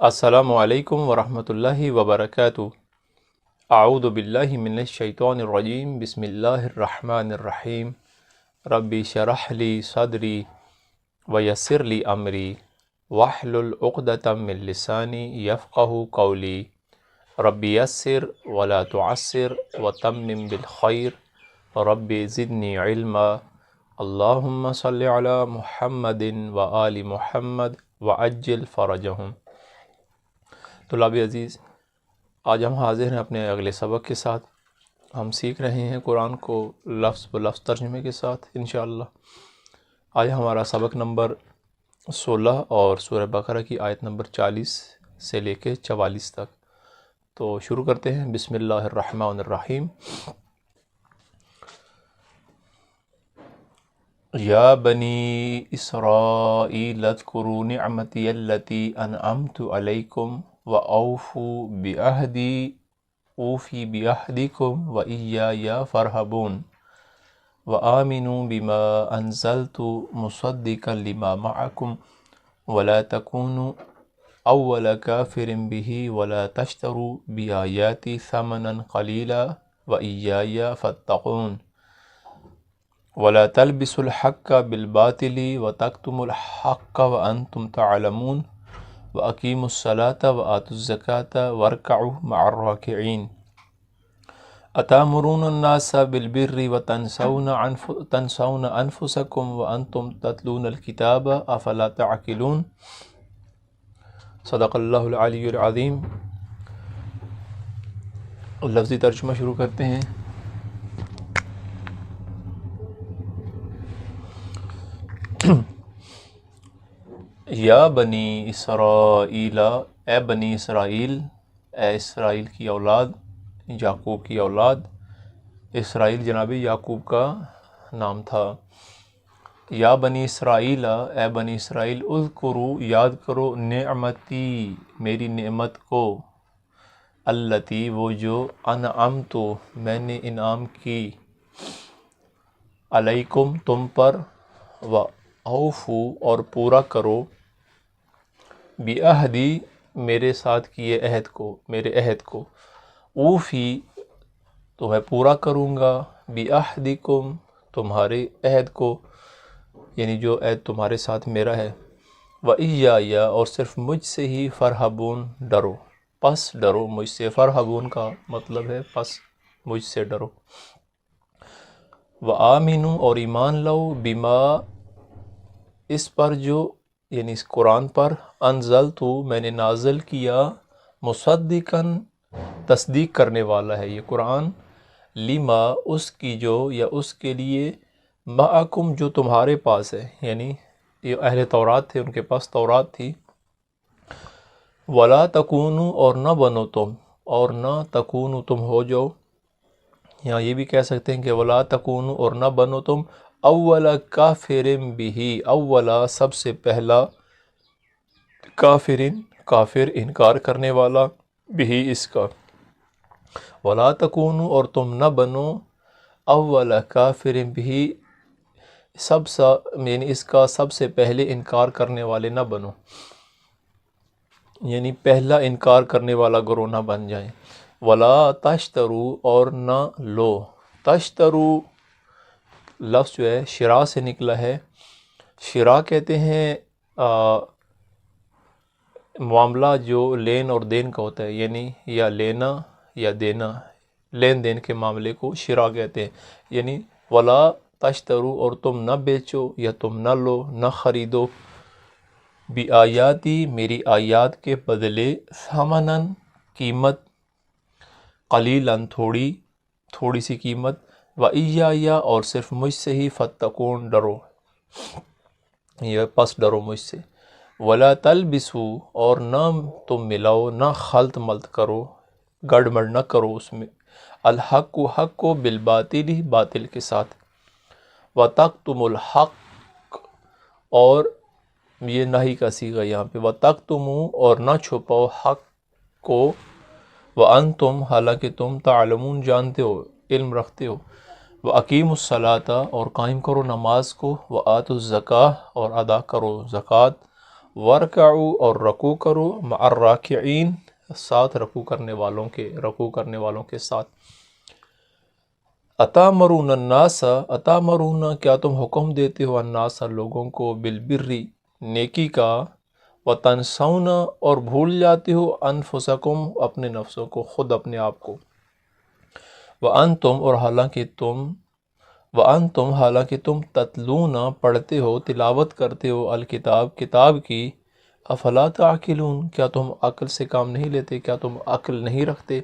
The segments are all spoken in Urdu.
السلام علیکم ورحمۃ اللہ وبرکاتہ۔ اعوذ باللہ من الشیطان الرجیم، بسم اللہ الرحمن الرحیم۔ ربی شرح لی صدری ویسر لی امری واحلل عقدۃ من لسانی یفقہ قولی۔ ربی یسر ولا تعسر وتمم بالخیر ربی زدنی علما۔ اللہم صلی علی محمد وآل محمد وعجل فرجہم۔ طلاب عزیز، آج ہم حاضر ہیں اپنے اگلے سبق کے ساتھ۔ ہم سیکھ رہے ہیں قرآن کو لفظ بلفظ ترجمے کے ساتھ انشاءاللہ۔ آج ہمارا سبق نمبر 16 اور سورہ بقرہ کی آیت نمبر 40 سے لے کے 44 تک۔ تو شروع کرتے ہیں۔ بسم اللہ الرحمن الرحیم۔ یا بنی اسرائیل اذکروا نعمتی التی انعمت علیکم وأوفوا بعہدی اوفی بعہدکم وإیایا فارہبون وآمنوا بما انزلت مصدقا لما معکم ولا تکونوا اول کافر بہ ولا تشتروا بآیاتی ثمنا قلیلا وإیایا فاتقون ولا تلبسوا الحق بالباطل وتکتموا الحق وانتم تعلمون وَأَقِيمُوا الصَّلَاةَ وَآتُوا الزَّكَاةَ وَارْكَعُوا مَعَ الرَّاكِعِينَ أَتَأْمُرُونَ النَّاسَ بِالْبِرِّ وَتَنْسَوْنَ أَنفُسَكُمْ وَأَنْتُمْ تَتْلُونَ الْكِتَابَ أَفَلَا تَعْقِلُونَ۔ صدق اللہ العلی العظیم۔ لفظی ترجمہ شروع کرتے ہیں۔ یا بنی اسرائیل، اے بنی اسرائیل، اے اسرائیل کی اولاد، یعقوب کی اولاد۔ اسرائیل جناب یعقوب کا نام تھا۔ یا بنی اسرائیل، اے بنی اسرائیل، اذکروا یاد کرو نعمتی میری نعمت کو، التی وہ جو، انعمت میں نے انعام کی، علیکم تم پر، و اوفو اور پورا کرو، بعہدی میرے ساتھ کیے عہد کو، میرے عہد کو، اوفی تو میں پورا کروں گا، بعہدکم تمہارے عہد کو، یعنی جو عہد تمہارے ساتھ میرا ہے، وإیایا اور صرف مجھ سے ہی، فارہبون ڈرو، پس ڈرو مجھ سے۔ فارہبون کا مطلب ہے پس مجھ سے ڈرو۔ وآمنوا اور ایمان لو، بما اس پر جو، یعنی اس قرآن پر، انزلت میں نے نازل کیا، مصدقاً تصدیق کرنے والا ہے یہ قرآن، لما اس کی جو، یا اس کے لیے، معکم جو تمہارے پاس ہے، یعنی یہ اہل تورات تھے ان کے پاس تورات تھی۔ ولا تکونوا اور نہ بنو تم، اور نہ تکونوا تم ہو جاؤ، یہاں یہ بھی کہہ سکتے ہیں کہ ولا تکونوا اور نہ بنو تم، اول کافر بہ، اولا سب سے پہلا، کافرن کافر انکار کرنے والا، بہ اس کا، ولا تکونوا اور تم نہ بنو، اول کافر بہ یعنی اس کا سب سے پہلے انکار کرنے والے نہ بنو، یعنی پہلا انکار کرنے والا گروہ نہ بن جائیں۔ ولا تشترو اور نہ لو، تشترو لفظ جو ہے شراء سے نکلا ہے۔ شراء کہتے ہیں معاملہ جو لین اور دین کا ہوتا ہے، یعنی یا لینا یا دینا، لین دین کے معاملے کو شراء کہتے ہیں۔ یعنی ولا تشترو اور تم نہ بیچو یا تم نہ لو، نہ خریدو، بآیاتی میری آیات کے بدلے، ثمناً قیمت، قلیلاً تھوڑی سی قیمت، وإیایا اور صرف مجھ سے ہی، فاتقون ڈرو، یہ پس ڈرو مجھ سے۔ ولا تلبسوا اور نہ تم ملاؤ، نہ خلط ملط کرو، گڑبڑ نہ کرو اس میں، الحق حق کو، بالباطل باطل کے ساتھ، وتکتموا الحق اور یہ نہی کا صیغہ یہاں پہ، وتکتموا اور نہ چھپاؤ، حق کو، وانتم حالانکہ تم، تعلمون جانتے ہو، علم رکھتے ہو، وَأَقِيمُوا الصَّلَاةَ اور قائم کرو نماز کو، وَآتُوا الزَّكَاةَ اور ادا کرو زکوٰۃ، ورکعوا اور رکوع کرو مع الراکعین ساتھ رکوع کرنے والوں کے ساتھ. اتامرون الناس اتامرون کیا تم حکم دیتے ہو الناس لوگوں کو بالبر نیکی کا وتنسون اور بھول جاتے ہو انفسکم اپنے نفسوں کو خود اپنے آپ کو وانتم اور حالانکہ تم تتلون پڑھتے ہو تلاوت کرتے ہو الکتاب کتاب کی افلا تعقلون کیا تم عقل سے کام نہیں لیتے کیا تم عقل نہیں رکھتے.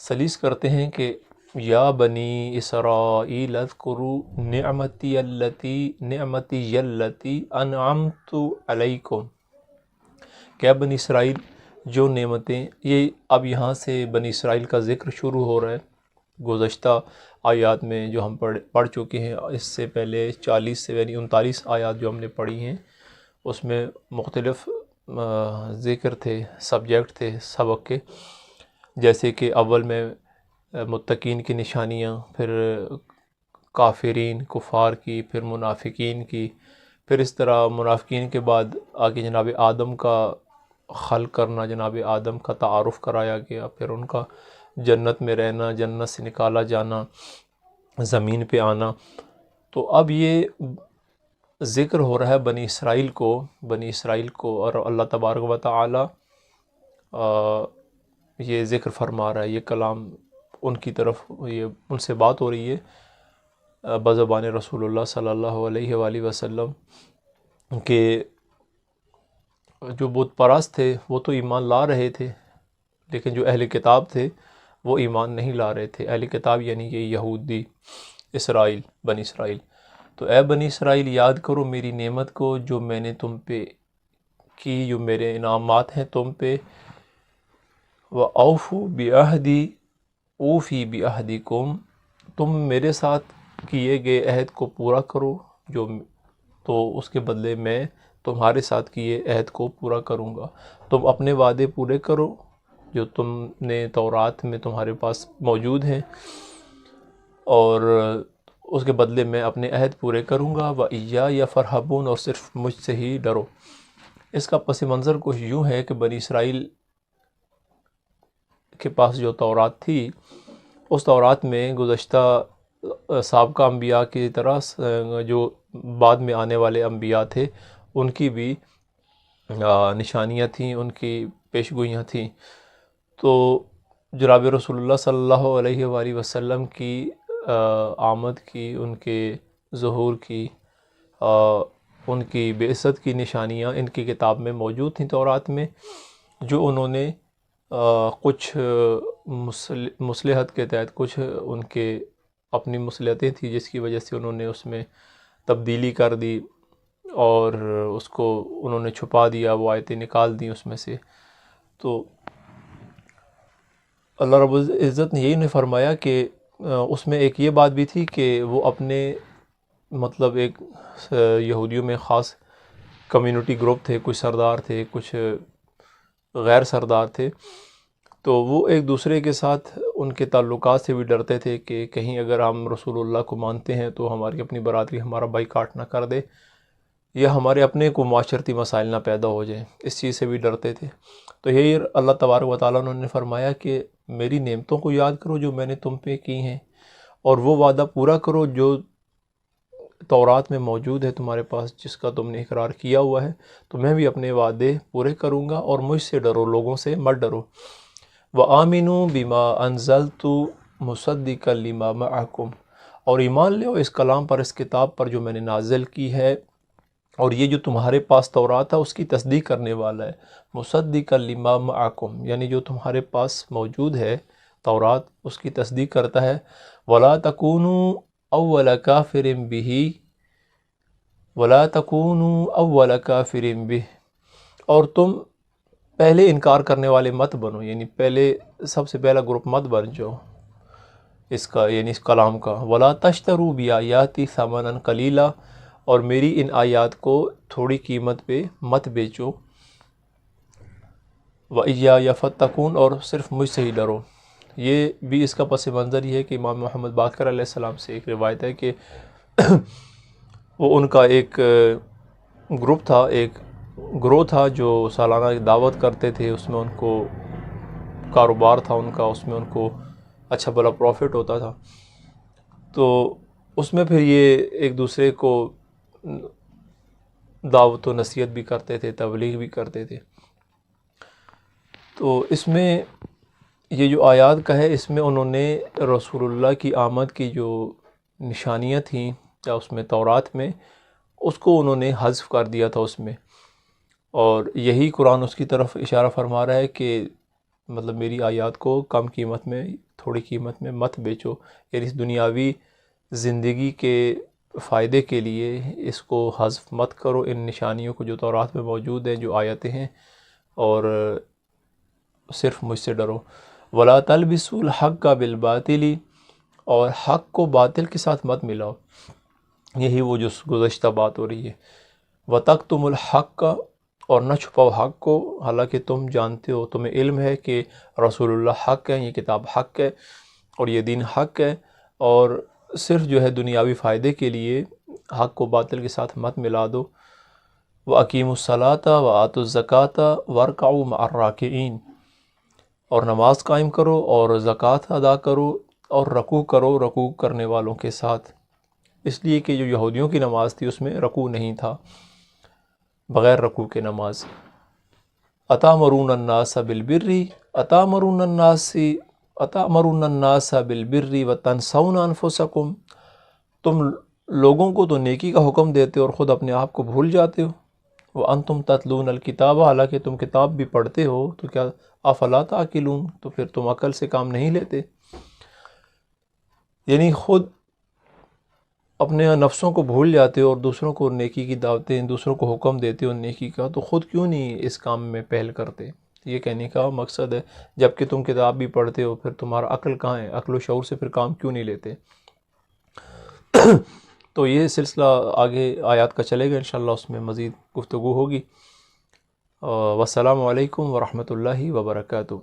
سلیس کرتے ہیں کہ یا بنی اسرائیل اذکروا نعمتی التی انعمت علیکم. کیا بنی اسرائیل جو نعمتیں، یہ اب یہاں سے بنی اسرائیل کا ذکر شروع ہو رہا ہے. گزشتہ آیات میں جو ہم پڑھ چکے ہیں، اس سے پہلے 40 سے یعنی 39 آیات جو ہم نے پڑھی ہیں، اس میں مختلف ذکر تھے، سبجیکٹ تھے سبق کے، جیسے کہ اول میں متقین کی نشانیاں، پھر کافرین کفار کی، پھر منافقین کی، پھر اس طرح منافقین کے بعد آگے جناب آدم کا خلق کرنا، جناب آدم کا تعارف کرایا گیا، پھر ان کا جنت میں رہنا، جنت سے نکالا جانا، زمین پہ آنا. تو اب یہ ذکر ہو رہا ہے بنی اسرائیل کو اور اللہ تبارک و تعالی یہ ذکر فرما رہا ہے، یہ کلام ان کی طرف، یہ ان سے بات ہو رہی ہے بزبان رسول اللہ صلی اللہ علیہ وآلہ وسلم کہ جو بت پرست تھے وہ تو ایمان لا رہے تھے، لیکن جو اہل کتاب تھے وہ ایمان نہیں لا رہے تھے. اہل کتاب یعنی کہ یہودی اسرائیل، بنی اسرائیل. تو اے بنی اسرائیل یاد کرو میری نعمت کو جو میں نے تم پہ کی، جو میرے انعامات ہیں تم پہ. وَأَوْفُوا بِعَهْدِي اوفی بعہدکم تم میرے ساتھ کیے گئے عہد کو پورا کرو، تو اس کے بدلے میں تمہارے ساتھ کیے عہد کو پورا کروں گا. تم اپنے وعدے پورے کرو جو تم نے تورات میں تمہارے پاس موجود ہیں، اور اس کے بدلے میں اپنے عہد پورے کروں گا. وَإِيَّايَ فَارْهَبُونَ اور صرف مجھ سے ہی ڈرو. اس کا پس منظر کچھ یوں ہے کہ بنی اسرائیل کے پاس جو تورات تھی، اس تورات میں گزشتہ سابقہ انبیاء کی طرح جو بعد میں آنے والے انبیاء تھے ان کی بھی نشانیاں تھیں، ان کی پیشگوئیاں تھیں. تو جناب رسول اللہ صلی اللہ علیہ وآلہ وسلم کی آمد کی، ان کے ظہور کی، ان کی بعثت کی نشانیاں ان کی کتاب میں موجود تھیں تورات میں، جو انہوں نے کچھ مصلحت کے تحت، کچھ ان کے اپنی مصلحتیں تھیں جس کی وجہ سے انہوں نے اس میں تبدیلی کر دی اور اس کو انہوں نے چھپا دیا، وہ آیتیں نکال دیں اس میں سے. تو اللہ رب العزت نے یہی نے فرمایا کہ اس میں ایک یہ بات بھی تھی کہ وہ اپنے مطلب ایک یہودیوں میں خاص کمیونٹی گروپ تھے، کچھ سردار تھے، کچھ غیر سردار تھے، تو وہ ایک دوسرے کے ساتھ ان کے تعلقات سے بھی ڈرتے تھے کہ کہیں اگر ہم رسول اللہ کو مانتے ہیں تو ہماری اپنی برادری ہمارا بائیکاٹ نہ کر دے، یا ہمارے اپنے کو معاشرتی مسائل نہ پیدا ہو جائیں، اس چیز سے بھی ڈرتے تھے. تو یہی اللہ تبارک و تعالیٰ نے فرمایا کہ میری نعمتوں کو یاد کرو جو میں نے تم پہ کی ہیں، اور وہ وعدہ پورا کرو جو تورات میں موجود ہے تمہارے پاس، جس کا تم نے اقرار کیا ہوا ہے. تو میں بھی اپنے وعدے پورے کروں گا، اور مجھ سے ڈرو، لوگوں سے مت ڈرو. وَآمِنُوا بِمَا أَنزَلْتُ مُصَدِّقًا لِمَا مَعَكُمْ اور ایمان لے اس کلام پر، اس کتاب پر جو میں نے نازل کی ہے، اور یہ جو تمہارے پاس تورات ہے اس کی تصدیق کرنے والا ہے. مُصَدِّقًا لِمَا مَعَكُمْ یعنی جو تمہارے پاس موجود ہے تورات، اس کی تصدیق کرتا ہے. وَلَا تَكُونُوا أَوَّلَ كَافِرٍ بِهِ وَلَا تَكُونُوا أَوَّلَ كَافِرٍ بِهِ اور تم پہلے انکار کرنے والے مت بنو، یعنی پہلے سب سے پہلا گروپ مت بن جاؤ اس کا، یعنی اس کلام کا. وَلَا تَشْتَرُوا بِآيَاتِي ثَمَنًا قَلِيلًا اور میری ان آیات کو تھوڑی قیمت پہ مت بیچو. وَإِيَّايَ فَاتَّقُونَ اور صرف مجھ سے ہی ڈرو. یہ بھی اس کا پس منظر یہ ہے کہ امام محمد باقر علیہ السلام سے ایک روایت ہے کہ وہ ان کا ایک گروپ تھا، ایک گروہ تھا جو سالانہ دعوت کرتے تھے، اس میں ان کو کاروبار تھا ان کا، اس میں ان کو اچھا بڑا پروفٹ ہوتا تھا، تو اس میں پھر یہ ایک دوسرے کو دعوت و نصیحت بھی کرتے تھے، تبلیغ بھی کرتے تھے۔ تو اس میں یہ جو آیات کا ہے، اس میں انہوں نے رسول اللہ کی آمد کی جو نشانیاں تھیں یا اس میں تورات میں، اس کو انہوں نے حذف کر دیا تھا اس میں، اور یہی قرآن اس کی طرف اشارہ فرما رہا ہے کہ مطلب میری آیات کو کم قیمت میں، تھوڑی قیمت میں مت بیچو، یعنی اس دنیاوی زندگی کے فائدے کے لیے اس کو حذف مت کرو، ان نشانیوں کو جو تورات میں موجود ہیں، جو آیتیں ہیں، اور صرف مجھ سے ڈرو۔ وَلَا تَلْبِسُوا الْحَقَّ بِالْبَاطِلِ، اور حق کو باطل کے ساتھ مت ملاؤ، یہی وہ جو گزشتہ بات ہو رہی ہے۔ وَتَكْتُمُوا الْحَقَّ، اور نہ چھپاؤ حق کو، حالانکہ تم جانتے ہو، تمہیں علم ہے کہ رسول اللہ حق ہے، یہ کتاب حق ہے اور یہ دین حق ہے، اور صرف جو ہے دنیاوی فائدے کے لیے حق کو باطل کے ساتھ مت ملا دو۔ وَأَقِيمُوا الصَّلَاةَ وَآتُوا الزَّكَاةَ وَارْكَعُوا مَعَ الرَّاكِعِينَ، اور نماز قائم کرو اور زکوٰۃ ادا کرو اور رکوع کرو رکوع کرنے والوں کے ساتھ، اس لیے کہ جو یہودیوں کی نماز تھی اس میں رکوع نہیں تھا، بغیر رکوع کے نماز۔ أَتَأْمُرُونَ النَّاسَ بِالْبِرِّ أَتَأْمُرُونَ النَّاسَ بِالْبِرِّ وَتَنْسَوْنَ أَنفُسَكُمْ، تم لوگوں کو تو نیکی کا حکم دیتے ہو اور خود اپنے آپ کو بھول جاتے ہو۔ وَأَنْتُمْ تَتْلُونَ الْكِتَابَ، حالانکہ تم کتاب بھی پڑھتے ہو، تو کیا افلا تعقلون، تو پھر تم عقل سے کام نہیں لیتے؟ یعنی خود اپنے نفسوں کو بھول جاتے ہو اور دوسروں کو نیکی کی دعوتیں، دوسروں کو حکم دیتے ہو نیکی کا، تو خود کیوں نہیں اس کام میں پہل کرتے؟ یہ کہنے کا مقصد ہے، جب کہ تم کتاب بھی پڑھتے ہو، پھر تمہارا عقل کہاں ہے؟ عقل و شعور سے پھر کام کیوں نہیں لیتے؟ تو یہ سلسلہ آگے آیات کا چلے گا انشاءاللہ، اس میں مزید گفتگو ہوگی۔ والسلام علیکم ورحمۃ اللہ وبرکاتہ۔